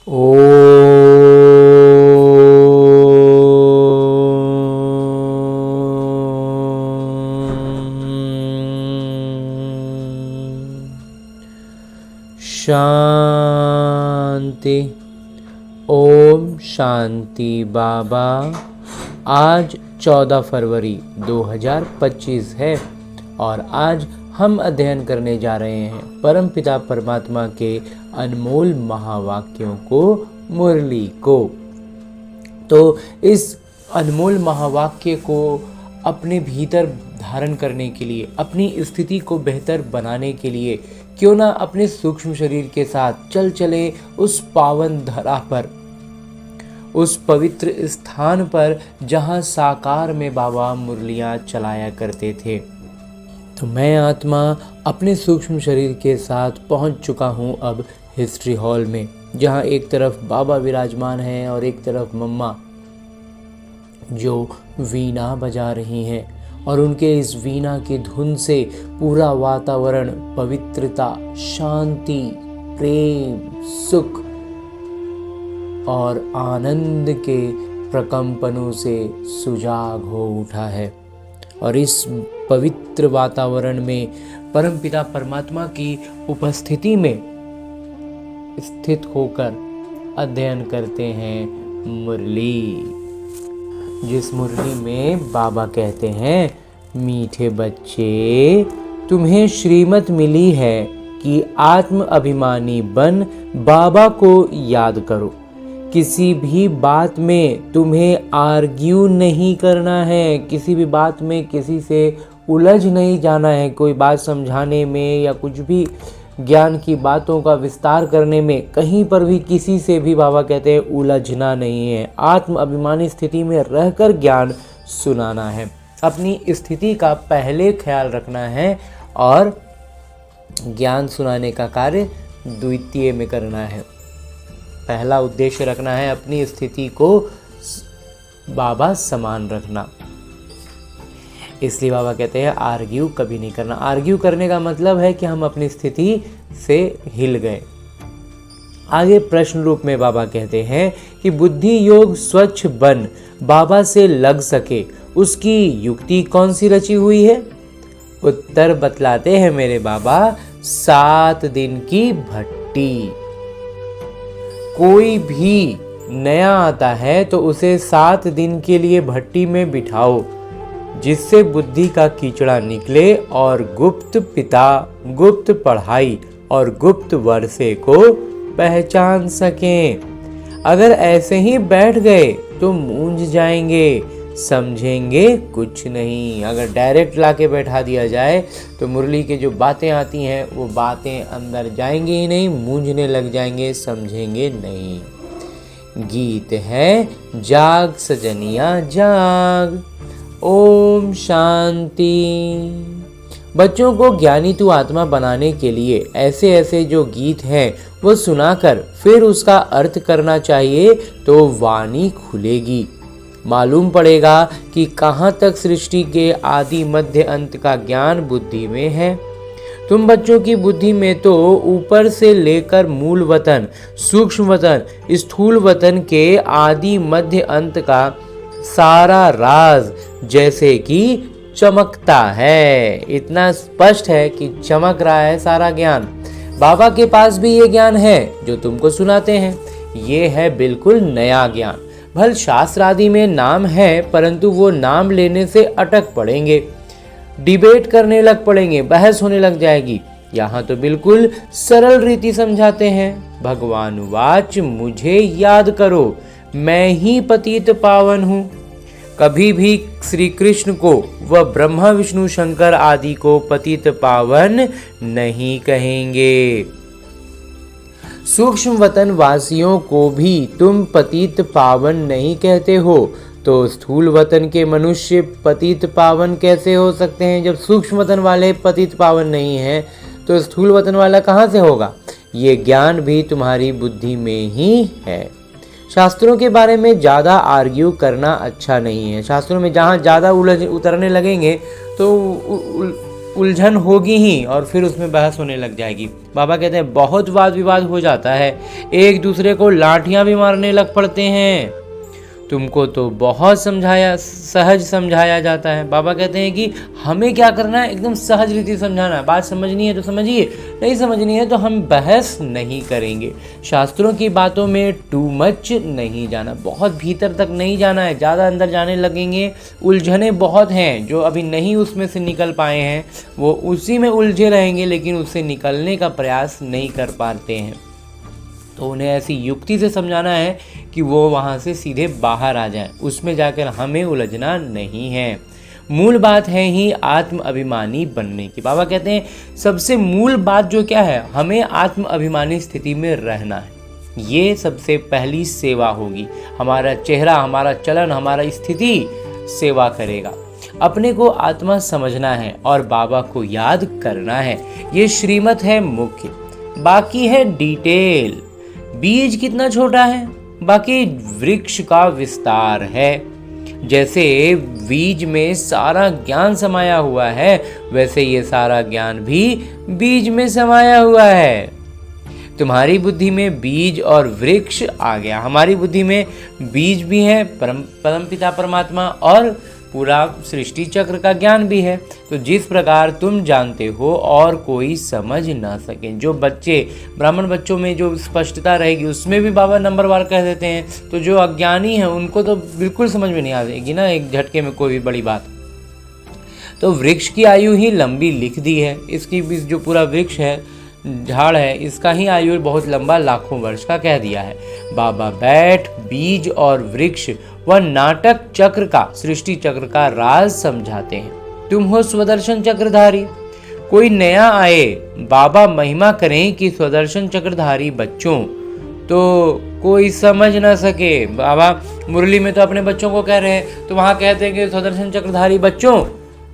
ओ शांति। ओम शांति। बाबा, आज 14 फरवरी 2025 है और आज हम अध्ययन करने जा रहे हैं परमपिता परमात्मा के अनमोल महावाक्यों को, मुरली को। तो इस अनमोल महावाक्य को अपने भीतर धारण करने के लिए, अपनी स्थिति को बेहतर बनाने के लिए क्यों ना अपने सूक्ष्म शरीर के साथ चल चले उस पावन धरा पर, उस पवित्र स्थान पर जहां साकार में बाबा मुरलियां चलाया करते थे। तो मैं आत्मा अपने सूक्ष्म शरीर के साथ पहुंच चुका हूं अब हिस्ट्री हॉल में, जहां एक तरफ बाबा विराजमान हैं और एक तरफ मम्मा जो वीणा बजा रही हैं, और उनके इस वीणा की धुन से पूरा वातावरण पवित्रता, शांति, प्रेम, सुख और आनंद के प्रकंपनों से सुजाग हो उठा है। और इस पवित्र वातावरण में परमपिता परमात्मा की उपस्थिति में स्थित होकर अध्ययन करते हैं मुरली, जिस मुरली में बाबा कहते हैं, मीठे बच्चे, तुम्हें श्रीमत मिली है कि आत्म अभिमानी बन बाबा को याद करो। किसी भी बात में तुम्हें आर्ग्यू नहीं करना है, किसी भी बात में किसी से उलझ नहीं जाना है। कोई बात समझाने में या कुछ भी ज्ञान की बातों का विस्तार करने में कहीं पर भी किसी से भी बाबा कहते हैं उलझना नहीं है। आत्म अभिमानी स्थिति में रहकर ज्ञान सुनाना है, अपनी स्थिति का पहले ख्याल रखना है और ज्ञान सुनाने का कार्य द्वितीय में करना है। पहला उद्देश्य रखना है अपनी स्थिति को बाबा समान रखना। इसलिए बाबा कहते हैं आर्ग्यू कभी नहीं करना। आर्ग्यू करने का मतलब है कि हम अपनी स्थिति से हिल गए। आगे प्रश्न रूप में बाबा कहते हैं कि बुद्धि योग स्वच्छ बन बाबा से लग सके, उसकी युक्ति कौन सी रची हुई है? उत्तर बतलाते हैं मेरे बाबा, 7 दिन की भट्टी। कोई भी नया आता है तो उसे 7 दिन के लिए भट्टी में बिठाओ, जिससे बुद्धि का कीचड़ा निकले और गुप्त पिता, गुप्त पढ़ाई और गुप्त वर्षे को पहचान सकें। अगर ऐसे ही बैठ गए तो मूंझ जाएंगे, समझेंगे कुछ नहीं। अगर डायरेक्ट लाके बैठा दिया जाए तो मुरली की जो बातें आती हैं वो बातें अंदर जाएंगी ही नहीं, मूंझने लग जाएंगे, समझेंगे नहीं। गीत है जाग सजनिया जाग। ओम शांति। बच्चों को ज्ञानी तू आत्मा बनाने के लिए ऐसे ऐसे जो गीत हैं वो सुनाकर फिर उसका अर्थ करना चाहिए, तो वाणी खुलेगी। मालूम पड़ेगा कि कहाँ तक सृष्टि के आदि मध्य अंत का ज्ञान बुद्धि में है। तुम बच्चों की बुद्धि में तो ऊपर से लेकर मूल वतन, सूक्ष्म वतन, स्थूल वतन के आदि मध्य अंत का सारा राज जैसे कि चमकता है। इतना स्पष्ट है कि चमक रहा है सारा ज्ञान। बाबा के पास भी ये ज्ञान है जो तुमको सुनाते हैं। ये है बिल्कुल नया ज्ञान। भल शास्त्र आदि में नाम है, परंतु वो नाम लेने से अटक पड़ेंगे, डिबेट करने लग पड़ेंगे, बहस होने लग जाएगी। यहाँ तो बिल्कुल सरल रीति समझाते हैं। भगवान वाच मुझे याद करो, मैं ही पतित पावन हूँ। कभी भी श्री कृष्ण को व ब्रह्मा विष्णु शंकर आदि को पतित पावन नहीं कहेंगे। सूक्ष्म वतन वासियों को भी तुम पतित पावन नहीं कहते हो, तो स्थूल वतन के मनुष्य पतित पावन कैसे हो सकते हैं? जब सूक्ष्म वतन वाले पतित पावन नहीं हैं तो स्थूल वतन वाला कहाँ से होगा? ये ज्ञान भी तुम्हारी बुद्धि में ही है। शास्त्रों के बारे में ज़्यादा आर्ग्यू करना अच्छा नहीं है। शास्त्रों में जहाँ ज़्यादा उतरने लगेंगे तो उलझन होगी ही और फिर उसमें बहस होने लग जाएगी। बाबा कहते हैं बहुत वाद विवाद हो जाता है, एक दूसरे को लाठियां भी मारने लग पड़ते हैं। तुमको तो बहुत सहज समझाया जाता है। बाबा कहते हैं कि हमें क्या करना है, एकदम सहज रीति समझाना है। बात समझनी है तो समझिए, नहीं समझनी है तो हम बहस नहीं करेंगे। शास्त्रों की बातों में टू मच नहीं जाना, बहुत भीतर तक नहीं जाना है। ज़्यादा अंदर जाने लगेंगे, उलझने बहुत हैं। जो अभी नहीं उसमें से निकल पाए हैं वो उसी में उलझे रहेंगे, लेकिन उससे निकलने का प्रयास नहीं कर पाते हैं। तो उन्हें ऐसी युक्ति से समझाना है कि वो वहाँ से सीधे बाहर आ जाएं, उसमें जाकर हमें उलझना नहीं है। मूल बात है ही आत्म अभिमानी बनने की। बाबा कहते हैं सबसे मूल बात जो क्या है, हमें आत्म अभिमानी स्थिति में रहना है। ये सबसे पहली सेवा होगी। हमारा चेहरा, हमारा चलन, हमारा स्थिति सेवा करेगा। अपने को आत्मा समझना है और बाबा को याद करना है। ये श्रीमत है मुख्य, बाकी है डिटेल। बीज कितना छोटा है, बाकी वृक्ष का विस्तार है। जैसे बीज में सारा ज्ञान समाया हुआ है, वैसे ये सारा ज्ञान भी बीज में समाया हुआ है। तुम्हारी बुद्धि में बीज और वृक्ष आ गया, हमारी बुद्धि में बीज भी है, परमपिता परमात्मा, और पूरा सृष्टि चक्र का ज्ञान भी है। तो जिस प्रकार तुम जानते हो और कोई समझ ना सके, जो बच्चे ब्राह्मण बच्चों में जो स्पष्टता रहेगी उसमें भी बाबा नंबरवार कह देते हैं, तो जो अज्ञानी है उनको तो बिल्कुल समझ में नहीं आएगी ना एक झटके में कोई भी बड़ी बात। तो वृक्ष की आयु ही लंबी लिख दी है। इसकी जो पूरा वृक्ष है, झाड़ है, इसका ही आयु बहुत लंबा, लाखों वर्ष का कह दिया है। बाबा बैठ बीज और वृक्ष व नाटक चक्र का, सृष्टि चक्र का राज समझाते हैं। तुम हो स्वदर्शन चक्रधारी। कोई नया आए, बाबा महिमा करें कि स्वदर्शन चक्रधारी बच्चों, तो कोई समझ ना सके। बाबा मुरली में तो अपने बच्चों को कह रहे हैं, तो वहाँ कहते हैं कि स्वदर्शन चक्रधारी बच्चों,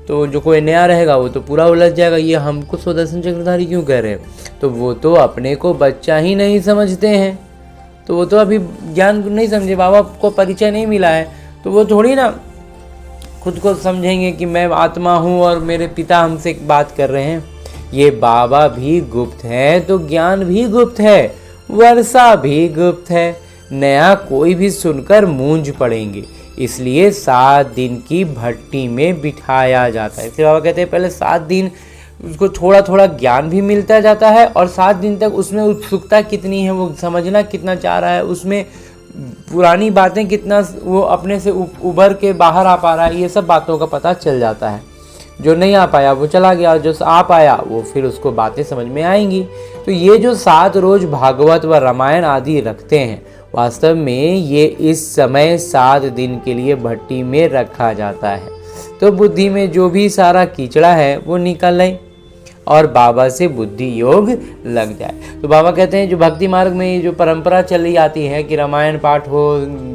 तो जो कोई नया रहेगा वो तो पूरा उलझ जाएगा, ये हमको स्वदर्शन चक्रधारी क्यों कह रहे हैं। तो वो तो अपने को बच्चा ही नहीं समझते हैं, तो वो तो अभी ज्ञान नहीं समझे, बाबा को परिचय नहीं मिला है, तो वो थोड़ी ना खुद को समझेंगे कि मैं आत्मा हूँ और मेरे पिता हमसे बात कर रहे हैं। ये बाबा भी गुप्त है तो ज्ञान भी गुप्त है, वर्षा भी गुप्त है। नया कोई भी सुनकर मूंझ पड़ेंगे, इसलिए 7 दिन की भट्टी में बिठाया जाता है। इसलिए बाबा कहते हैं पहले 7 दिन उसको थोड़ा थोड़ा ज्ञान भी मिलता जाता है, और 7 दिन तक उसमें उत्सुकता कितनी है, वो समझना कितना चाह रहा है, उसमें पुरानी बातें कितना वो अपने से उभर के बाहर आ पा रहा है, ये सब बातों का पता चल जाता है। जो नहीं आ पाया वो चला गया, और जो आ पाया वो फिर उसको बातें समझ में आएंगी। तो ये जो 7 रोज भागवत व रामायण आदि रखते हैं, वास्तव में ये इस समय 7 दिन के लिए भट्टी में रखा जाता है। तो बुद्धि में जो भी सारा कीचड़ा है वो निकल आए और बाबा से बुद्धि योग लग जाए। तो बाबा कहते हैं जो भक्ति मार्ग में ये जो परंपरा चली आती है कि रामायण पाठ हो,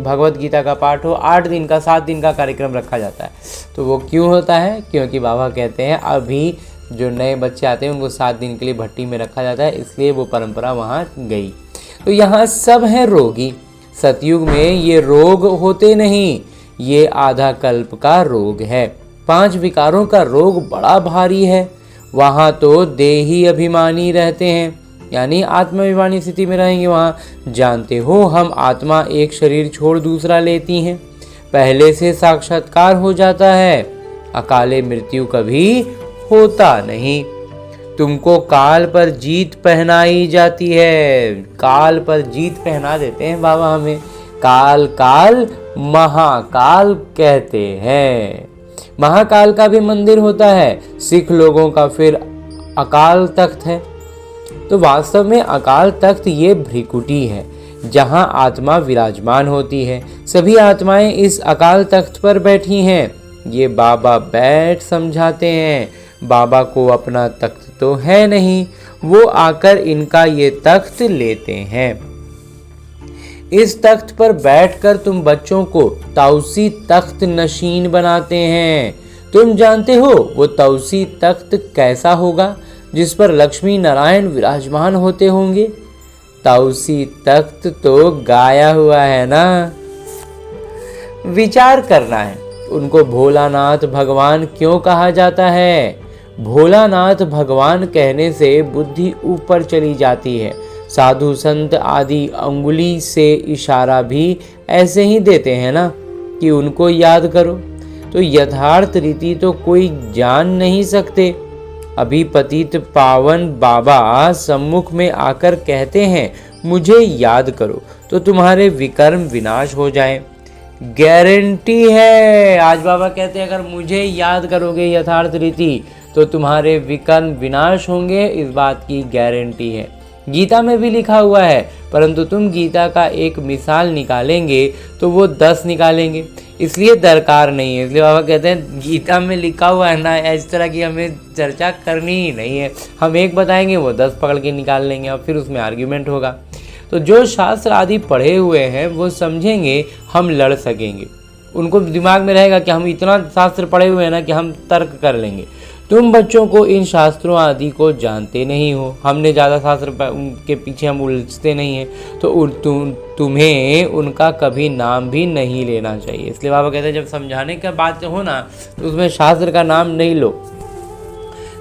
भगवत गीता का पाठ हो, 8 दिन का 7 दिन का कार्यक्रम रखा जाता है। तो वो क्यों होता है, क्योंकि बाबा कहते हैं अभी जो नए बच्चे आते हैं उनको 7 दिन के लिए भट्टी में रखा जाता है, इसलिए वो परंपरा वहाँ गई। तो यहाँ सब हैं रोगी। सतयुग में ये रोग होते नहीं, ये आधा कल्प का रोग है। 5 विकारों का रोग बड़ा भारी है। वहाँ तो देही अभिमानी रहते हैं, यानी आत्माभिमानी स्थिति में रहेंगे। वहाँ जानते हो हम आत्मा एक शरीर छोड़ दूसरा लेती हैं, पहले से साक्षात्कार हो जाता है, अकाले मृत्यु कभी होता नहीं। तुमको काल पर जीत पहनाई जाती है, काल पर जीत पहना देते हैं बाबा हमें। काल काल महाकाल कहते हैं। महाकाल का भी मंदिर होता है, सिख लोगों का फिर अकाल तख्त है। तो वास्तव में अकाल तख्त ये भ्रिकुटी है, जहाँ आत्मा विराजमान होती है। सभी आत्माएं इस अकाल तख्त पर बैठी हैं। ये बाबा बैठ समझाते हैं। बाबा को अपना तख्त तो है नहीं, वो आकर इनका ये तख्त लेते हैं। इस तख्त पर बैठकर तुम बच्चों को तौसी तख्त नशीन बनाते हैं। तुम जानते हो वो तौसी तख्त कैसा होगा, जिस पर लक्ष्मी नारायण विराजमान होते होंगे। तौसी तख्त तो गाया हुआ है ना। विचार करना है, उनको भोलानाथ भगवान क्यों कहा जाता है। भोलानाथ भगवान कहने से बुद्धि ऊपर चली जाती है। साधु संत आदि अंगुली से इशारा भी ऐसे ही देते हैं ना कि उनको याद करो। तो यथार्थ रीति तो कोई जान नहीं सकते। अभी पतित पावन बाबा सम्मुख में आकर कहते हैं मुझे याद करो तो तुम्हारे विकर्म विनाश हो जाएं। गारंटी है, आज बाबा कहते हैं अगर मुझे याद करोगे यथार्थ रीति तो तुम्हारे विकर्म विनाश होंगे, इस बात की गारंटी है। गीता में भी लिखा हुआ है, परंतु तुम गीता का एक मिसाल निकालेंगे तो वो 10 निकालेंगे, इसलिए दरकार नहीं है। इसलिए बाबा कहते हैं गीता में लिखा हुआ है ना, इस तरह की हमें चर्चा करनी ही नहीं है। हम एक बताएंगे वो 10 पकड़ के निकाल लेंगे और फिर उसमें आर्ग्यूमेंट होगा। तो जो शास्त्र आदि पढ़े हुए हैं वो समझेंगे, हम लड़ सकेंगे। उनको दिमाग में रहेगा कि हम इतना शास्त्र पढ़े हुए हैं ना कि हम तर्क कर लेंगे। तुम बच्चों को इन शास्त्रों आदि को जानते नहीं हो, हमने ज़्यादा शास्त्र के पीछे हम उलझते नहीं हैं, तो तुम्हें उनका कभी नाम भी नहीं लेना चाहिए। इसलिए बाबा कहते हैं जब समझाने का बात हो ना तो उसमें शास्त्र का नाम नहीं लो,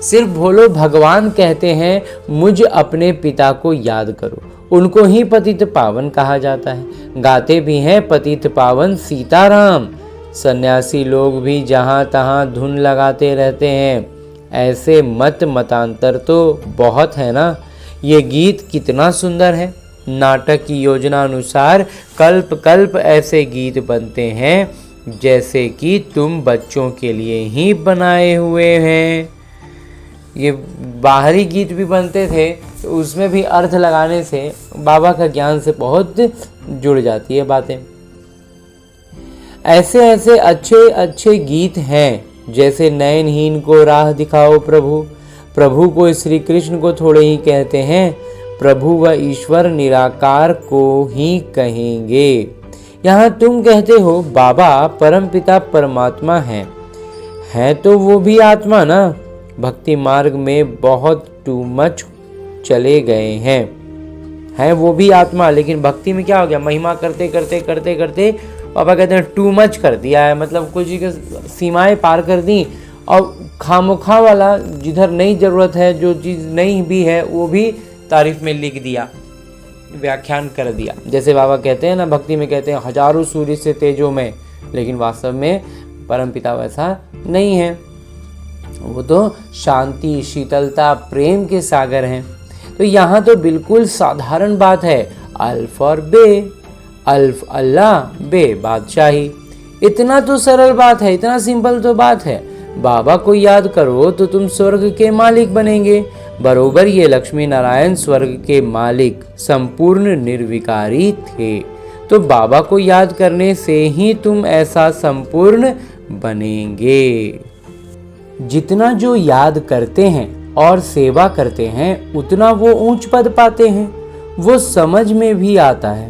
सिर्फ बोलो भगवान कहते हैं मुझ अपने पिता को याद करो, उनको ही पतित पावन कहा जाता है। गाते भी हैं पतित पावन सीताराम। सन्यासी लोग भी जहाँ तहाँ धुन लगाते रहते हैं, ऐसे मतांतर तो बहुत है ना। ये गीत कितना सुंदर है। नाटक की योजना अनुसार कल्प कल्प ऐसे गीत बनते हैं जैसे कि तुम बच्चों के लिए ही बनाए हुए हैं। ये बाहरी गीत भी बनते थे तो उसमें भी अर्थ लगाने से बाबा का ज्ञान से बहुत जुड़ जाती है बातें। ऐसे ऐसे अच्छे अच्छे गीत हैं जैसे नयनहीन को राह दिखाओ प्रभु, प्रभु को श्री कृष्ण को थोड़े ही कहते हैं, प्रभु व ईश्वर निराकार को ही कहेंगे। यहाँ तुम कहते हो बाबा परमपिता परमात्मा हैं तो वो भी आत्मा ना। भक्ति मार्ग में बहुत टू मच चले गए हैं वो भी आत्मा, लेकिन भक्ति में क्या हो गया, महिमा करते करते करते करते पापा कहते हैं टू मच कर दिया है, मतलब कुछ सीमाएं पार कर दी और खामोखा वाला जिधर नहीं ज़रूरत है, जो चीज़ नहीं भी है वो भी तारीफ में लिख दिया, व्याख्यान कर दिया। जैसे बाबा कहते हैं ना भक्ति में कहते हैं हजारों सूर्य से तेजो में, लेकिन वास्तव में परमपिता वैसा नहीं है, वो तो शांति शीतलता प्रेम के सागर हैं। तो यहाँ तो बिल्कुल साधारण बात है, अल्फ और बे, अल्फ अल्लाह बे बादशाही, इतना तो सरल बात है, इतना सिंपल तो बात है। बाबा को याद करो तो तुम स्वर्ग के मालिक बनेंगे। बरोबर ये लक्ष्मी नारायण स्वर्ग के मालिक संपूर्ण निर्विकारी थे, तो बाबा को याद करने से ही तुम ऐसा संपूर्ण बनेंगे। जितना जो याद करते हैं और सेवा करते हैं उतना वो ऊंच पद पाते हैं, वो समझ में भी आता है।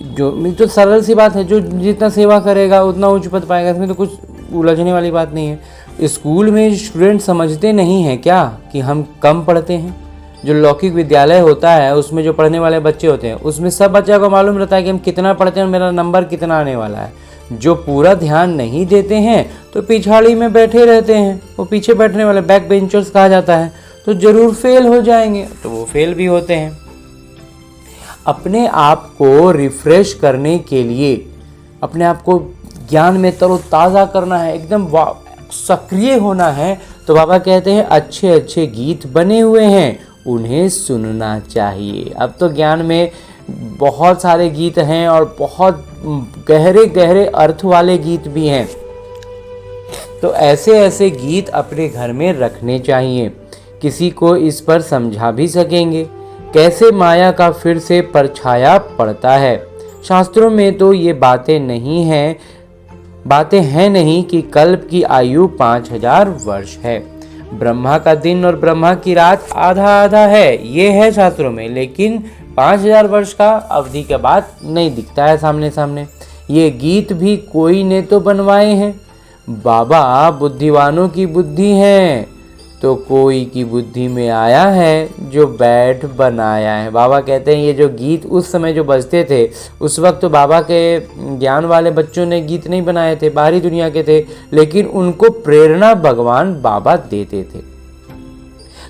जो तो सरल सी बात है, जो जितना सेवा करेगा उतना ऊंच पद पाएगा, इसमें तो कुछ उलझने वाली बात नहीं है। स्कूल में स्टूडेंट समझते नहीं हैं क्या कि हम कम पढ़ते हैं। जो लौकिक विद्यालय होता है उसमें जो पढ़ने वाले बच्चे होते हैं उसमें सब बच्चों को मालूम रहता है कि हम कितना पढ़ते हैं और मेरा नंबर कितना आने वाला है। जो पूरा ध्यान नहीं देते हैं तो पिछाड़ी में बैठे रहते हैं, वो पीछे बैठने वाले बैक बेंचर्स कहा जाता है, तो ज़रूर फेल हो जाएंगे, तो वो फेल भी होते हैं। अपने आप को रिफ्रेश करने के लिए, अपने आप को ज्ञान में तरोताज़ा करना है, एकदम सक्रिय होना है, तो बाबा कहते हैं अच्छे अच्छे गीत बने हुए हैं, उन्हें सुनना चाहिए। अब तो ज्ञान में बहुत सारे गीत हैं और बहुत गहरे गहरे अर्थ वाले गीत भी हैं, तो ऐसे ऐसे गीत अपने घर में रखने चाहिए। किसी को इस पर समझा भी सकेंगे कैसे माया का फिर से परछाया पड़ता है। शास्त्रों में तो ये बातें हैं नहीं कि कल्प की आयु 5000 वर्ष है, ब्रह्मा का दिन और ब्रह्मा की रात आधा आधा है, ये है शास्त्रों में, लेकिन 5000 वर्ष का अवधि के बाद नहीं दिखता है सामने सामने। ये गीत भी कोई ने तो बनवाए हैं। बाबा बुद्धिवानों की बुद्धि है तो कोई की बुद्धि में आया है जो बैठ बनाया है। बाबा कहते हैं ये जो गीत उस समय जो बजते थे, उस वक्त तो बाबा के ज्ञान वाले बच्चों ने गीत नहीं बनाए थे, बाहरी दुनिया के थे, लेकिन उनको प्रेरणा भगवान बाबा देते थे।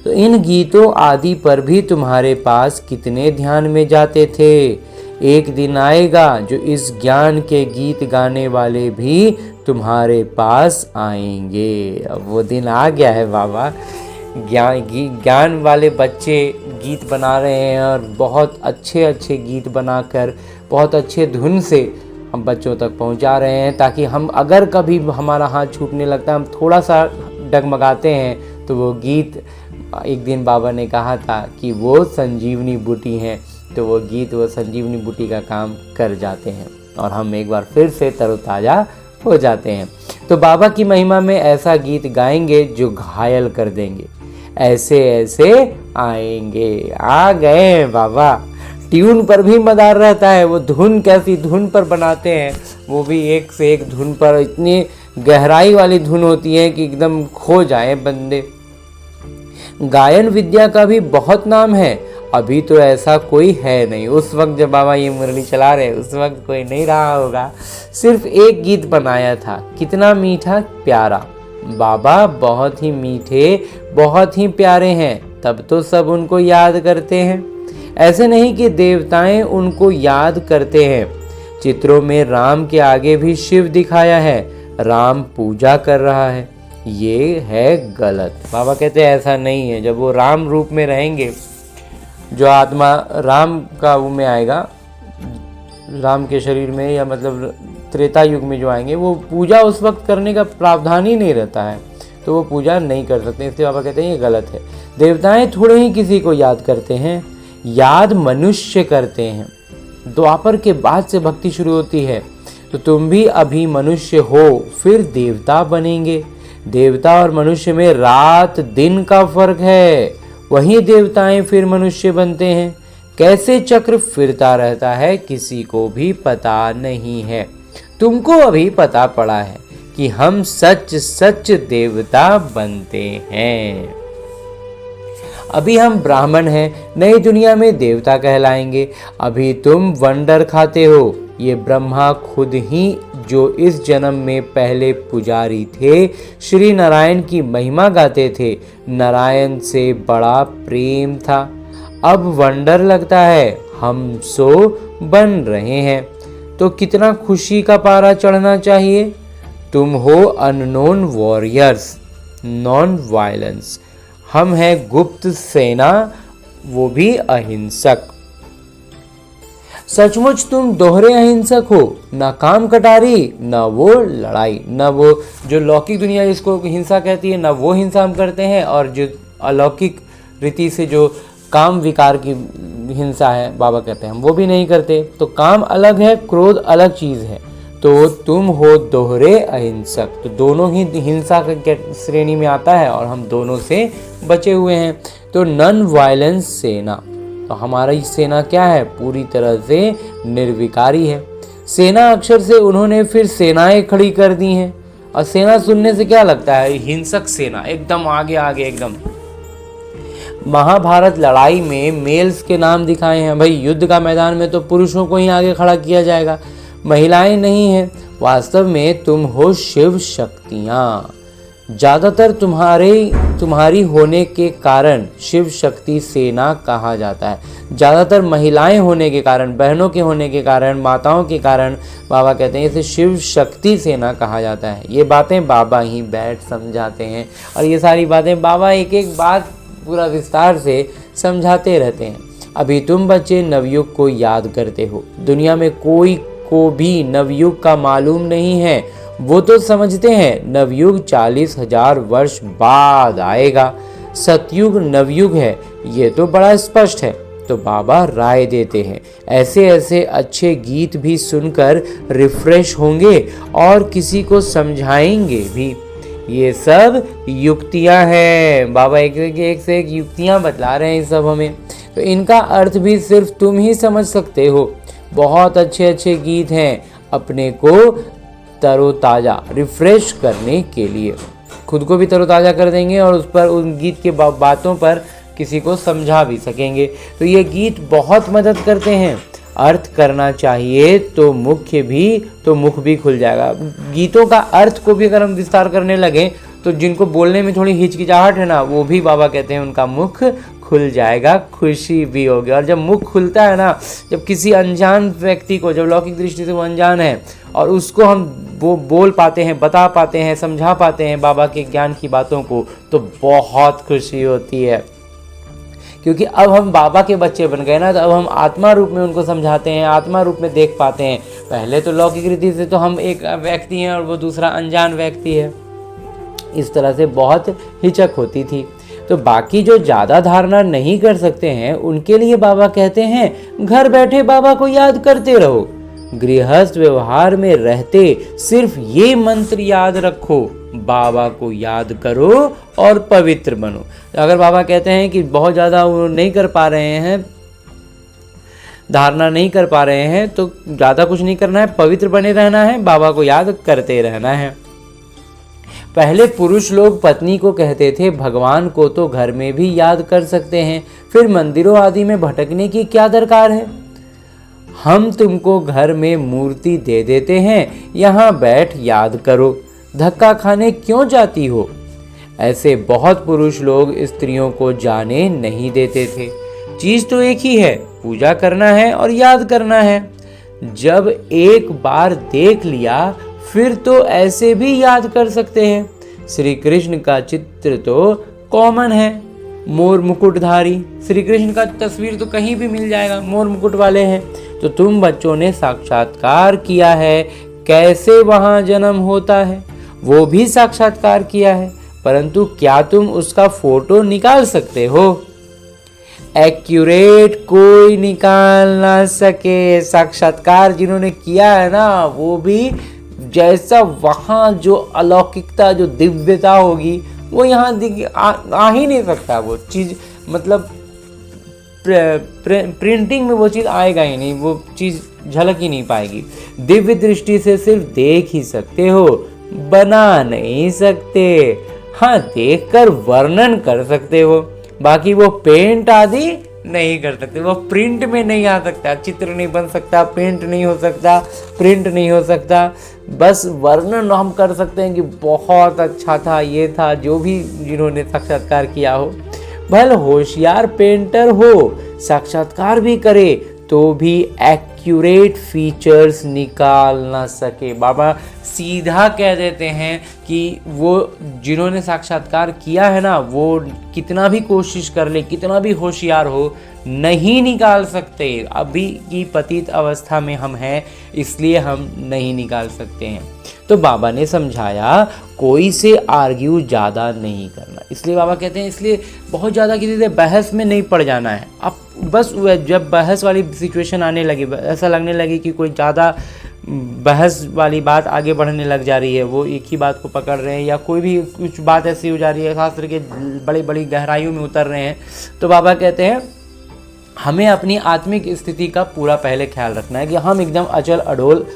तो इन गीतों आदि पर भी तुम्हारे पास कितने ध्यान में जाते थे। एक दिन आएगा जो इस ज्ञान के गीत गाने वाले भी तुम्हारे पास आएंगे। अब वो दिन आ गया है बाबा। ज्ञान वाले बच्चे गीत बना रहे हैं और बहुत अच्छे अच्छे गीत बनाकर बहुत अच्छे धुन से हम बच्चों तक पहुंचा रहे हैं, ताकि हम अगर कभी हमारा हाथ छूटने लगता है, हम थोड़ा सा डगमगाते हैं, तो वो गीत, एक दिन बाबा ने कहा था कि वो संजीवनी बूटी हैं, तो वो गीत वो संजीवनी बूटी का काम कर जाते हैं और हम एक बार फिर से तरोताज़ा हो जाते हैं। तो बाबा की महिमा में ऐसा गीत गाएंगे जो घायल कर देंगे। ऐसे ऐसे आएंगे। आ गए बाबा। ट्यून पर भी मदार रहता है। वो धुन कैसी धुन पर बनाते हैं, वो भी एक से एक धुन पर, इतनी गहराई वाली धुन होती है कि एकदम खो जाए बंदे। गायन विद्या का भी बहुत नाम है। अभी तो ऐसा कोई है नहीं। उस वक्त जब बाबा ये मुरली चला रहे, उस वक्त कोई नहीं रहा होगा। सिर्फ एक गीत बनाया था, कितना मीठा प्यारा। बाबा बहुत ही मीठे, बहुत ही प्यारे हैं, तब तो सब उनको याद करते हैं। ऐसे नहीं कि देवताएं उनको याद करते हैं। चित्रों में राम के आगे भी शिव दिखाया है, राम पूजा कर रहा है, ये है गलत। बाबा कहते हैं ऐसा नहीं है। जब वो राम रूप में रहेंगे, जो आत्मा राम का वो में आएगा, राम के शरीर में, या मतलब त्रेता युग में जो आएंगे, वो पूजा उस वक्त करने का प्रावधान ही नहीं रहता है, तो वो पूजा नहीं कर सकते। इसलिए बाबा कहते हैं ये गलत है। देवताएं थोड़े ही किसी को याद करते हैं, याद मनुष्य करते हैं। द्वापर के बाद से भक्ति शुरू होती है। तो तुम भी अभी मनुष्य हो, फिर देवता बनेंगे। देवता और मनुष्य में रात दिन का फर्क है। वही देवताएं फिर मनुष्य बनते हैं। कैसे चक्र फिरता रहता है किसी को भी पता नहीं है। तुमको अभी पता पड़ा है कि हम सच सच देवता बनते हैं। अभी हम ब्राह्मण हैं, नई दुनिया में देवता कहलाएंगे। अभी तुम वंडर खाते हो। ये ब्रह्मा खुद ही, जो इस जन्म में पहले पुजारी थे, श्री नारायण की महिमा गाते थे। नारायण से बड़ा प्रेम था। अब वंडर लगता है हम सो बन रहे हैं, तो कितना खुशी का पारा चढ़ना चाहिए। तुम हो अननोन वॉरियर्स, नॉन वायलेंस। हम हैं गुप्त सेना, वो भी अहिंसक। सचमुच तुम दोहरे अहिंसक हो, ना काम कटारी, ना वो लड़ाई, ना वो जो लौकिक दुनिया जिसको हिंसा कहती है, ना वो हिंसा हम करते हैं, और जो अलौकिक रीति से जो काम विकार की हिंसा है, बाबा कहते हैं हम वो भी नहीं करते। तो काम अलग है, क्रोध अलग चीज़ है। तो तुम हो दोहरे अहिंसक। तो दोनों ही हिंसा के श्रेणी में आता है और हम दोनों से बचे हुए हैं। तो नॉन वायलेंस सेना, तो हमारी सेना क्या है? पूरी तरह से निर्विकारी है। सेना अक्षर से उन्होंने फिर सेनाएं खड़ी कर दी हैं। और सेना सुनने से क्या लगता है? हिंसक सेना, एकदम आगे आगे एकदम। महाभारत लड़ाई में मेल्स के नाम दिखाए हैं। भाई युद्ध का मैदान में तो पुरुषों को ही आगे खड़ा किया जाएगा, महिलाएं नहीं हैं। वास्तव में तुम हो शिव शक्तियाँ। ज़्यादातर तुम्हारी होने के कारण शिव शक्ति सेना कहा जाता है। ज़्यादातर महिलाएं होने के कारण, बहनों के होने के कारण, माताओं के कारण बाबा कहते हैं इसे शिव शक्ति सेना कहा जाता है। ये बातें बाबा ही बैठ समझाते हैं और ये सारी बातें बाबा एक एक बात पूरा विस्तार से समझाते रहते हैं। अभी तुम बच्चे नवयुग को याद करते हो। दुनिया में कोई को भी नवयुग का मालूम नहीं है। वो तो समझते हैं नवयुग 40,000 वर्ष बाद आएगा। सतयुग नवयुग है, ये तो बड़ा स्पष्ट है। तो बाबा राय देते हैं ऐसे ऐसे अच्छे गीत भी सुनकर रिफ्रेश होंगे और किसी को समझाएंगे भी। ये सब युक्तियां हैं। बाबा एक से एक युक्तियां बतला रहे हैं इस सब हमें। तो इनका अर्थ भी सिर्फ तुम ही समझ सकते हो। बहुत अच्छे अच्छे गीत हैं अपने को तरोताज़ा रिफ्रेश करने के लिए। खुद को भी तरोताज़ा कर देंगे और उस पर उन गीत के बातों पर किसी को समझा भी सकेंगे। तो ये गीत बहुत मदद करते हैं। अर्थ करना चाहिए तो मुख भी खुल जाएगा। गीतों का अर्थ को भी अगर हम विस्तार करने लगें तो जिनको बोलने में थोड़ी हिचकिचाहट है ना, वो भी बाबा कहते हैं उनका मुख खुल जाएगा, खुशी भी होगी। और जब मुख खुलता है ना, जब किसी अनजान व्यक्ति को, जब लौकिक दृष्टि से वो अनजान है और उसको हम वो बोल पाते हैं, बता पाते हैं, समझा पाते हैं बाबा के ज्ञान की बातों को, तो बहुत खुशी होती है। क्योंकि अब हम बाबा के बच्चे बन गए ना, तो अब हम आत्मा रूप में उनको समझाते हैं, आत्मा रूप में देख पाते हैं। पहले तो लौकिक रीति से तो हम एक व्यक्ति हैं और वो दूसरा अनजान व्यक्ति है, इस तरह से बहुत हिचक होती थी। तो बाकी जो ज़्यादा धारणा नहीं कर सकते हैं, उनके लिए बाबा कहते हैं घर बैठे बाबा को याद करते रहो। गृहस्थ व्यवहार में रहते सिर्फ ये मंत्र याद रखो, बाबा को याद करो और पवित्र बनो। अगर बाबा कहते हैं कि बहुत ज़्यादा वो नहीं कर पा रहे हैं, धारणा नहीं कर पा रहे हैं, तो ज़्यादा कुछ नहीं करना है, पवित्र बने रहना है, बाबा को याद करते रहना है। पहले पुरुष लोग पत्नी को कहते थे भगवान को तो घर में भी याद कर सकते हैं, फिर मंदिरों आदि में भटकने की क्या दरकार है। हम तुमको घर में मूर्ति दे देते हैं, यहाँ बैठ याद करो, धक्का खाने क्यों जाती हो। ऐसे बहुत पुरुष लोग स्त्रियों को जाने नहीं देते थे। चीज तो एक ही है, पूजा करना है और याद करना है। जब एक बार देख लिया फिर तो ऐसे भी याद कर सकते हैं। श्री कृष्ण का चित्र तो कॉमन है, मोर मुकुटधारी। श्री कृष्ण का तस्वीर तो कहीं भी मिल जाएगा, मोर मुकुट वाले हैं। तो तुम बच्चों ने साक्षात्कार किया है, कैसे वहां जन्म होता है वो भी साक्षात्कार किया है, परंतु क्या तुम उसका फोटो निकाल सकते हो। एक्यूरेट कोई निकाल ना सके। साक्षात्कार जिन्होंने किया है ना, वो भी जैसा वहाँ जो अलौकिकता, जो दिव्यता होगी, वो यहाँ आ ही नहीं सकता। वो चीज़ मतलब प्रिंटिंग में वो चीज़ आएगा ही नहीं, वो चीज़ झलक ही नहीं पाएगी। दिव्य दृष्टि से सिर्फ देख ही सकते हो, बना नहीं सकते। हाँ, देखकर वर्णन कर सकते हो, बाकी वो पेंट आदि नहीं कर सकते। वो प्रिंट में नहीं आ सकता, चित्र नहीं बन सकता, पेंट नहीं हो सकता, प्रिंट नहीं हो सकता। बस वर्णन हम कर सकते हैं कि बहुत अच्छा था, ये था, जो भी जिन्होंने साक्षात्कार किया हो। भले होशियार पेंटर हो, साक्षात्कार भी करे, तो भी एक्यूरेट फीचर्स निकाल ना सके। बाबा सीधा कह देते हैं कि वो जिन्होंने साक्षात्कार किया है ना, वो कितना भी कोशिश कर ले, कितना भी होशियार हो, नहीं निकाल सकते। अभी की पतित अवस्था में हम हैं, इसलिए हम नहीं निकाल सकते हैं। तो बाबा ने समझाया कोई से आर्ग्यू ज़्यादा नहीं करना। इसलिए बाबा कहते हैं, इसलिए बहुत ज़्यादा किसी से बहस में नहीं पड़ जाना है। अब बस जब बहस वाली सिचुएशन आने लगी, ऐसा लगने लगी कि कोई ज़्यादा बहस वाली बात आगे बढ़ने लग जा रही है, वो एक ही बात को पकड़ रहे हैं, या कोई भी कुछ बात ऐसी हो जा रही है, खास करके बड़ी बड़ी गहराइयों में उतर रहे हैं, तो बाबा कहते हैं हमें अपनी आत्मिक स्थिति का पूरा पहले ख्याल रखना है कि हम एकदम अचल अडोल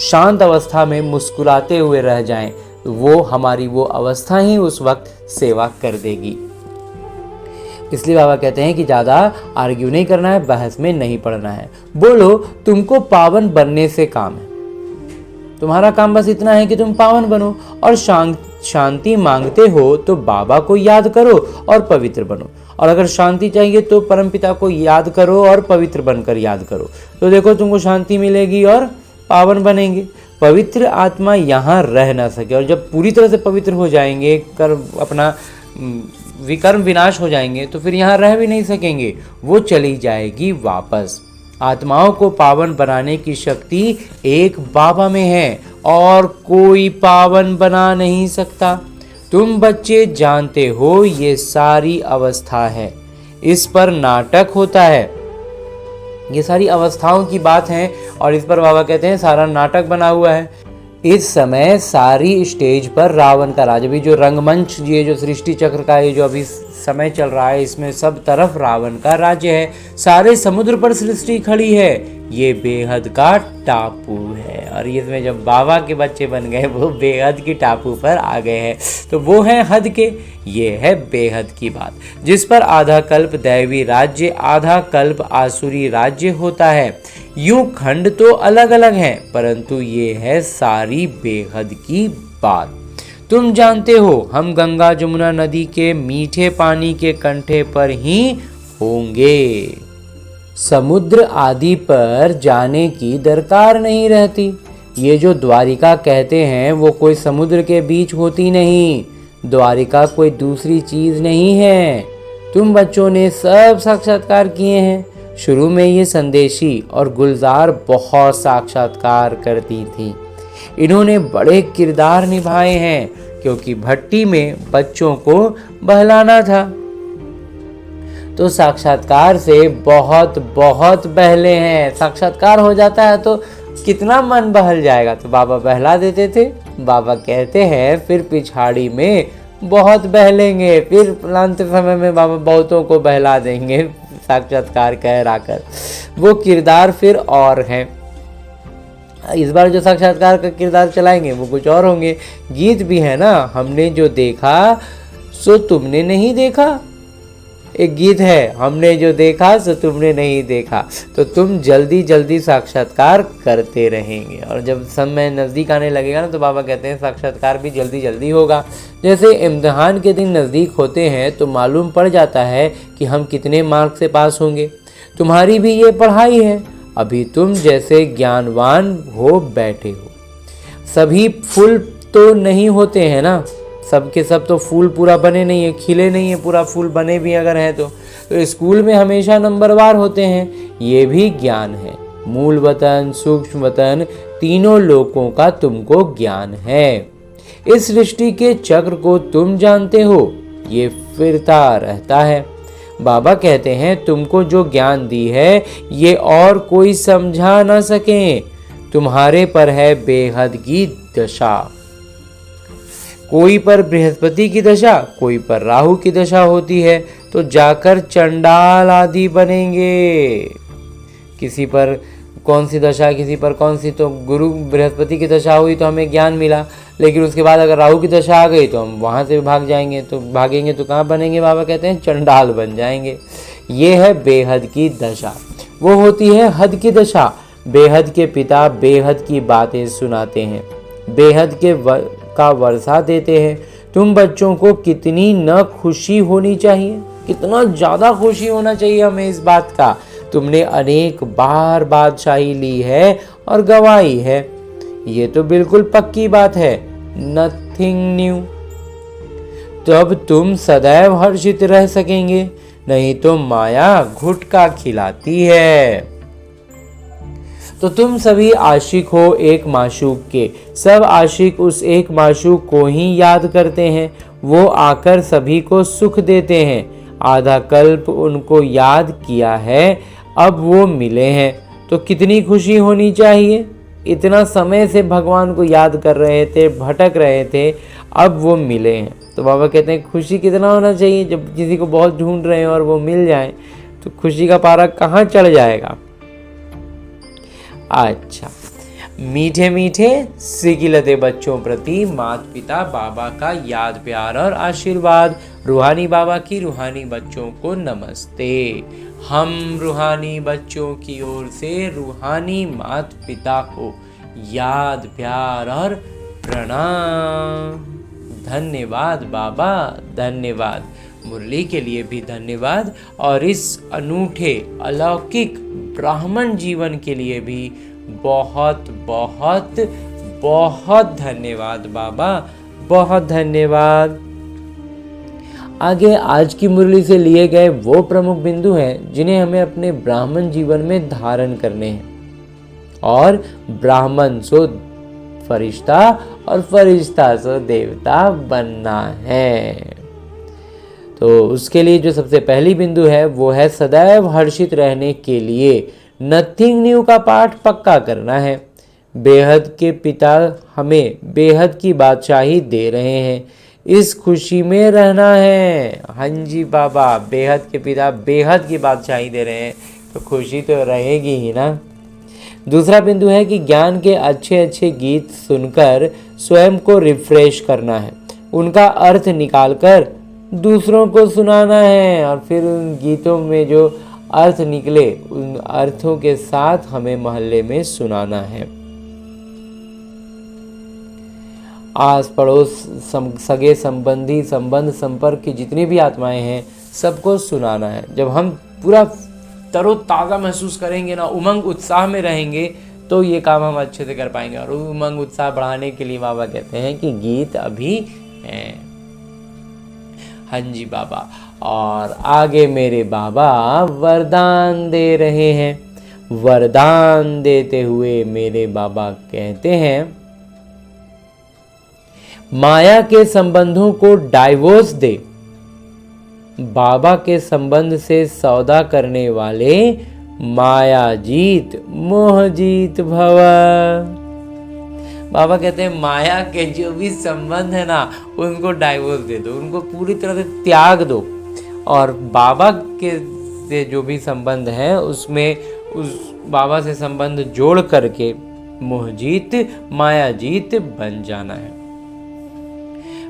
शांत अवस्था में मुस्कुराते हुए रह जाएं। वो हमारी वो अवस्था ही उस वक्त सेवा कर देगी। इसलिए बाबा कहते हैं कि ज़्यादा आर्ग्यू नहीं करना है, बहस में नहीं पड़ना है। बोलो तुमको पावन बनने से काम है, तुम्हारा काम बस इतना है कि तुम पावन बनो, और शांति मांगते हो तो बाबा को याद करो और पवित्र बनो। और अगर शांति चाहिए तो परमपिता को याद करो और पवित्र बनकर याद करो, तो देखो तुमको शांति मिलेगी और पावन बनेंगे। पवित्र आत्मा यहाँ रह ना सके, और जब पूरी तरह से पवित्र हो जाएंगे, अपना विकर्म विनाश हो जाएंगे, तो फिर यहाँ रह भी नहीं सकेंगे, वो चली जाएगी वापस। आत्माओं को पावन बनाने की शक्ति एक बाबा में है, और कोई पावन बना नहीं सकता। तुम बच्चे जानते हो ये सारी अवस्था है, इस पर नाटक होता है। ये सारी अवस्थाओं की बात है, और इस पर बाबा कहते हैं सारा नाटक बना हुआ है। इस समय सारी स्टेज पर रावण का राज, अभी जो रंगमंच, ये जो सृष्टि चक्र का ये जो अभी समय चल रहा है, इसमें सब तरफ रावण का राज्य है। सारे समुद्र पर सृष्टि खड़ी है, ये बेहद का टापू है। और इसमें जब बाबा के बच्चे बन गए, वो बेहद की टापू पर आ गए हैं, तो वो है हद के, ये है बेहद की बात, जिस पर आधा कल्प दैवी राज्य, आधा कल्प आसुरी राज्य होता है। यूं खंड तो अलग अलग हैं, परंतु ये है सारी बेहद की बात। तुम जानते हो हम गंगा जमुना नदी के मीठे पानी के कंठे पर ही होंगे। समुद्र आदि पर जाने की दरकार नहीं रहती। ये जो द्वारिका कहते हैं वो कोई समुद्र के बीच होती नहीं। द्वारिका कोई दूसरी चीज नहीं है। तुम बच्चों ने सब साक्षात्कार किए हैं। शुरू में ये संदेशी और गुलजार बहुत साक्षात्कार करती थी। इन्होंने बड़े किरदार निभाए हैं क्योंकि भट्टी में बच्चों को बहलाना था। तो साक्षात्कार से बहुत बहुत बहले हैं। साक्षात्कार हो जाता है तो कितना मन बहल जाएगा। तो बाबा बहला देते थे। बाबा कहते हैं फिर पिछाड़ी में बहुत बहलेंगे, फिर अंत समय में बाबा बहुतों को बहला देंगे साक्षात्कार कह कर। वो किरदार फिर और हैं। इस बार जो साक्षात्कार का किरदार चलाएंगे वो कुछ और होंगे। गीत भी है ना, हमने जो देखा सो तुमने नहीं देखा। एक गीत है, हमने जो देखा सो तुमने नहीं देखा। तो तुम जल्दी जल्दी साक्षात्कार करते रहेंगे और जब समय नज़दीक आने लगेगा ना तो बाबा कहते हैं साक्षात्कार भी जल्दी जल्दी होगा। जैसे इम्तिहान के दिन नज़दीक होते हैं तो मालूम पड़ जाता है कि हम कितने मार्क से पास होंगे। तुम्हारी भी ये पढ़ाई है। अभी तुम जैसे ज्ञानवान हो बैठे हो। सभी फूल तो नहीं होते हैं ना, सबके सब तो फूल पूरा बने नहीं है, खिले नहीं है पूरा फूल, बने भी अगर हैं तो स्कूल में हमेशा नंबरवार होते हैं। ये भी ज्ञान है। मूल वतन, सूक्ष्म वतन, तीनों लोकों का तुमको ज्ञान है। इस सृष्टि के चक्र को तुम जानते हो, ये फिरता रहता है। बाबा कहते हैं तुमको जो ज्ञान दी है ये और कोई समझा ना सके। तुम्हारे पर है बेहद की दशा। कोई पर बृहस्पति की दशा, कोई पर राहु की दशा होती है तो जाकर चंडाल आदि बनेंगे। किसी पर कौन सी दशा, किसी पर कौन सी, तो गुरु बृहस्पति की दशा हुई तो हमें ज्ञान मिला, लेकिन उसके बाद अगर राहु की दशा आ गई तो हम वहाँ से भाग जाएंगे। तो भागेंगे तो कहाँ बनेंगे? बाबा कहते हैं चंडाल बन जाएंगे। ये है बेहद की दशा। वो होती है हद की दशा। बेहद के पिता बेहद की बातें सुनाते हैं, बेहद के का वर्षा देते हैं। तुम बच्चों को कितनी न खुशी होनी चाहिए, कितना ज़्यादा खुशी होना चाहिए हमें इस बात का। तुमने अनेक बार बादशाही ली है और गवाई है, ये तो बिल्कुल पक्की बात है। Nothing new. तब तुम सदैव हर्षित रह सकेंगे, नहीं तो माया घुटका खिलाती है। तो तुम सभी आशिक हो एक माशूक के। सब आशिक उस एक माशूक को ही याद करते हैं। वो आकर सभी को सुख देते हैं। आधा कल्प उनको याद किया है, अब वो मिले हैं तो कितनी खुशी होनी चाहिए। इतना समय से भगवान को याद कर रहे थे, भटक रहे थे, अब वो मिले हैं। तो बाबा कहते हैं खुशी कितना होना चाहिए। जब किसी को बहुत ढूंढ रहे हैं और वो मिल जाए तो खुशी का पारा कहाँ चढ़ जाएगा। अच्छा, मीठे मीठे सिकिलते बच्चों प्रति माता पिता बाबा का याद प्यार और आशीर्वाद। रूहानी बाबा की रूहानी बच्चों को नमस्ते। हम रूहानी बच्चों की ओर से रूहानी माता पिता को याद प्यार और प्रणाम। धन्यवाद बाबा, धन्यवाद। मुरली के लिए भी धन्यवाद और इस अनूठे अलौकिक ब्राह्मण जीवन के लिए भी बहुत बहुत बहुत धन्यवाद बाबा, बहुत धन्यवाद। आगे आज की मुरली से लिए गए वो प्रमुख बिंदु हैं जिन्हें हमें अपने ब्राह्मण जीवन में धारण करने हैं। और ब्राह्मण सो फरिश्ता और फरिश्ता सो देवता बनना है। तो उसके लिए जो सबसे पहली बिंदु है वो है सदैव हर्षित रहने के लिए नथिंग न्यू का पाठ पक्का करना है। बेहद के पिता हमें बेहद की बादशाही दे रहे हैं, इस खुशी में रहना है। हाँ जी बाबा, बेहद के पिता बेहद की बादशाही दे रहे हैं तो खुशी तो रहेगी ही ना। दूसरा बिंदु है कि ज्ञान के अच्छे अच्छे गीत सुनकर स्वयं को रिफ्रेश करना है, उनका अर्थ निकालकर दूसरों को सुनाना है और फिर उन गीतों में जो अर्थ निकले उन अर्थों के साथ हमें मोहल्ले में सुनाना है। आस पड़ोस सगे संबंधी संबंध संपर्क की जितनी भी आत्माएं हैं सबको सुनाना है। जब हम पूरा तरोताज़ा महसूस करेंगे ना, उमंग उत्साह में रहेंगे, तो ये काम हम अच्छे से कर पाएंगे। और उमंग उत्साह बढ़ाने के लिए बाबा कहते हैं कि गीत अभी है। हाँ जी बाबा। और आगे मेरे बाबा वरदान दे रहे हैं। वरदान देते हुए मेरे बाबा कहते हैं, माया के संबंधों को डाइवोर्स दे। बाबा के संबंध से सौदा करने वाले माया जीत मोह जीत भव। बाबा कहते हैं माया के जो भी संबंध है ना, उनको डाइवोर्स दे दो, उनको पूरी तरह से त्याग दो। और बाबा के से जो भी संबंध है उसमें उस बाबा से संबंध जोड़ करके मोह जीत माया जीत बन जाना है।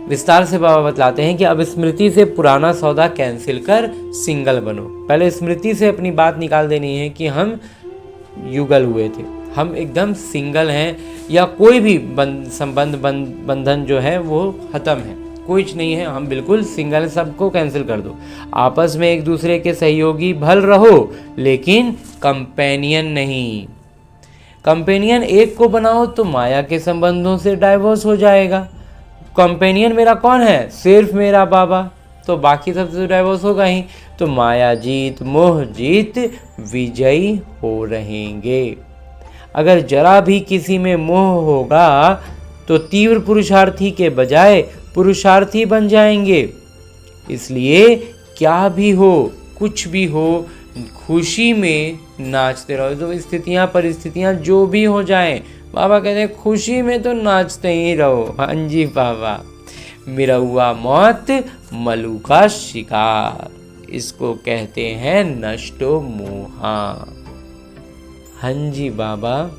विस्तार से बाबा बतलाते हैं कि अब स्मृति से पुराना सौदा कैंसिल कर सिंगल बनो। पहले स्मृति से अपनी बात निकाल देनी है कि हम युगल हुए थे, हम एकदम सिंगल हैं, या कोई भी संबंध बंधन जो है वो खत्म है, कुछ नहीं है, हम बिल्कुल सिंगल, सबको कैंसिल कर दो। आपस में एक दूसरे के सहयोगी भल रहो, लेकिन कंपेनियन नहीं। कंपेनियन एक को बनाओ तो माया के संबंधों से डाइवोर्स हो जाएगा। कंपेनियन मेरा कौन है? सिर्फ मेरा बाबा, तो बाकी सबसे डाइवोर्स होगा ही। तो माया जीत मोह जीत विजयी हो रहेंगे। अगर जरा भी किसी में मोह होगा तो तीव्र पुरुषार्थी के बजाय पुरुषार्थी बन जाएंगे। इसलिए क्या भी हो, कुछ भी हो, खुशी में नाचते रहो। जो स्थितियाँ परिस्थितियाँ जो भी हो जाएं, बाबा कहते हैं खुशी में तो नाचते ही रहो। हाँ जी बाबा। मिरहुआ मौत मलू का शिकार, इसको कहते हैं नष्टो मोहा। हाँ जी बाबा।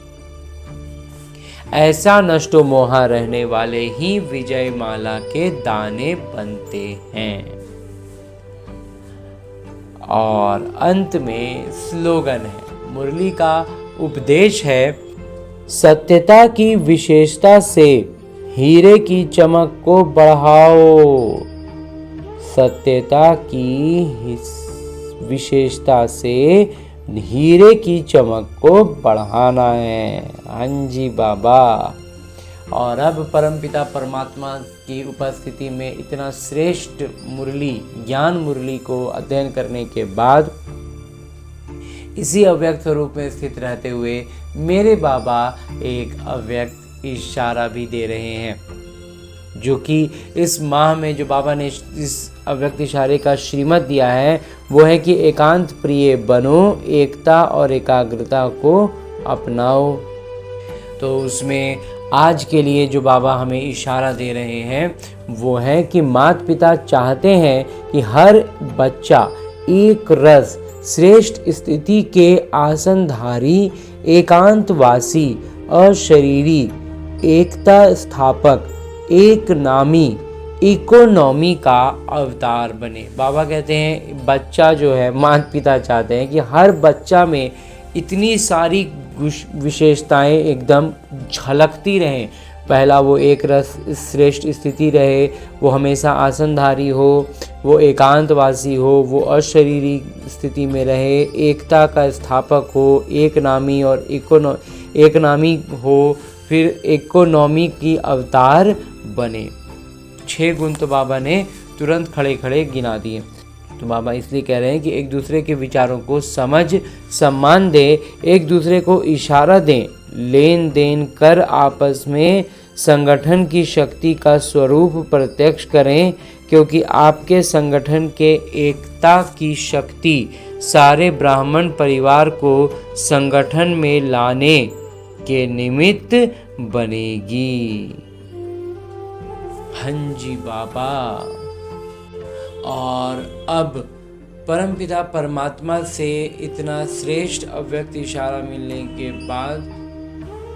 ऐसा नष्टो मोहा रहने वाले ही विजय माला के दाने बनते हैं। और अंत में स्लोगन है, मुरली का उपदेश है, सत्यता की विशेषता से हीरे की चमक को बढ़ाओ। सत्यता की विशेषता से हीरे की चमक को बढ़ाना है। हाँ जी बाबा। और अब परमपिता परमात्मा की उपस्थिति में इतना श्रेष्ठ मुरली, ज्ञान मुरली को अध्ययन करने के बाद इसी अव्यक्त स्वरूप में स्थित रहते हुए मेरे बाबा एक अव्यक्त इशारा भी दे रहे हैं, जो कि इस माह में जो बाबा ने इस अव्यक्त इशारे का श्रीमत दिया है वो है कि एकांत प्रिय बनो, एकता और एकाग्रता को अपनाओ। तो उसमें आज के लिए जो बाबा हमें इशारा दे रहे हैं वो है कि माता पिता चाहते हैं कि हर बच्चा एक रस श्रेष्ठ स्थिति के आसनधारी, एकांतवासी, अशरीरी, एकता स्थापक, एक नामी, इकोनॉमी का अवतार बने। बाबा कहते हैं बच्चा जो है, माता पिता चाहते हैं कि हर बच्चा में इतनी सारी विशेषताएं एकदम झलकती रहें। पहला वो एक रस श्रेष्ठ स्थिति रहे, वो हमेशा आसनधारी हो, वो एकांतवासी हो, वो अशरीरी स्थिति में रहे, एकता का स्थापक हो, एक नामी और एक नामी हो, फिर इकोनॉमी की अवतार बने। 6 गुण तो बाबा ने तुरंत खड़े खड़े गिना दिए। तो बाबा इसलिए कह रहे हैं कि एक दूसरे के विचारों को समझ सम्मान दें, एक दूसरे को इशारा दें, लेन देन कर आपस में संगठन की शक्ति का स्वरूप प्रत्यक्ष करें, क्योंकि आपके संगठन के एकता की शक्ति सारे ब्राह्मण परिवार को संगठन में लाने के निमित्त बनेगी। हाँ जी बाबा। और अब परमपिता परमात्मा से इतना श्रेष्ठ अव्यक्त इशारा मिलने के बाद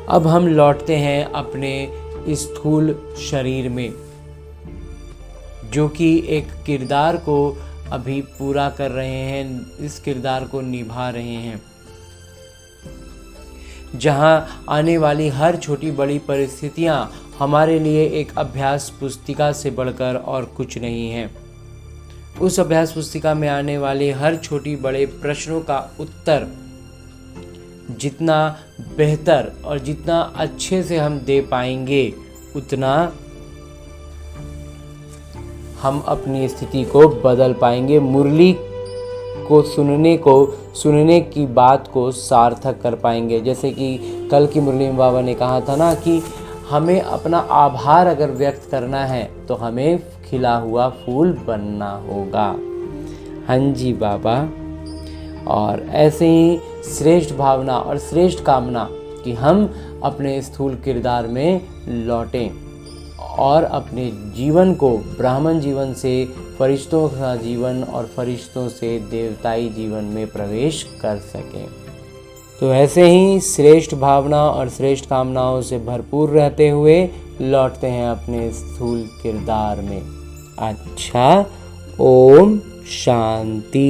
अब हम लौटते हैं अपने स्थूल शरीर में, जो कि एक किरदार को अभी पूरा कर रहे हैं, इस किरदार को निभा रहे हैं, जहां आने वाली हर छोटी बड़ी परिस्थितियां हमारे लिए एक अभ्यास पुस्तिका से बढ़कर और कुछ नहीं है। उस अभ्यास पुस्तिका में आने वाले हर छोटी बड़े प्रश्नों का उत्तर जितना बेहतर और जितना अच्छे से हम दे पाएंगे, उतना हम अपनी स्थिति को बदल पाएंगे। मुरली को सुनने की बात को सार्थक कर पाएंगे। जैसे कि कल की मुरली में बाबा ने कहा था ना कि हमें अपना आभार अगर व्यक्त करना है तो हमें खिला हुआ फूल बनना होगा। हाँ जी बाबा। और ऐसे ही श्रेष्ठ भावना और श्रेष्ठ कामना कि हम अपने स्थूल किरदार में लौटें और अपने जीवन को ब्राह्मण जीवन से फरिश्तों का जीवन और फरिश्तों से देवताई जीवन में प्रवेश कर सकें। तो ऐसे ही श्रेष्ठ भावना और श्रेष्ठ कामनाओं से भरपूर रहते हुए लौटते हैं अपने स्थूल किरदार में। अच्छा, ओम शांति।